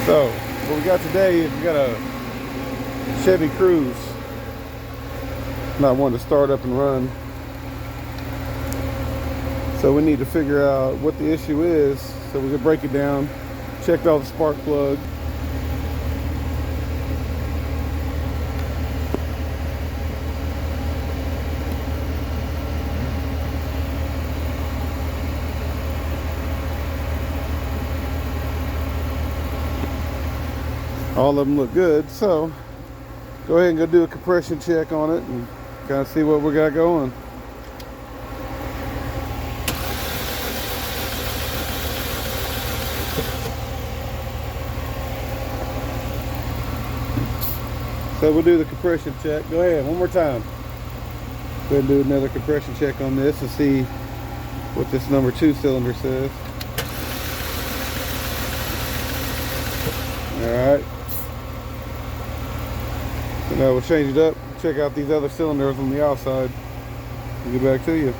So, what we got today is we got a Chevy Cruz. Not one to start up and run. So we need to figure out what the issue is so we can break it down. Checked all the spark plug. All of them look good, so go ahead and go do a compression check on it and kind of see what we got going. So we'll do the compression check. Go ahead, one more time. Go ahead and do another compression check on this and see what this number 2 cylinder says. All right. So now we'll change it up, check out these other cylinders on the outside, and get back to you.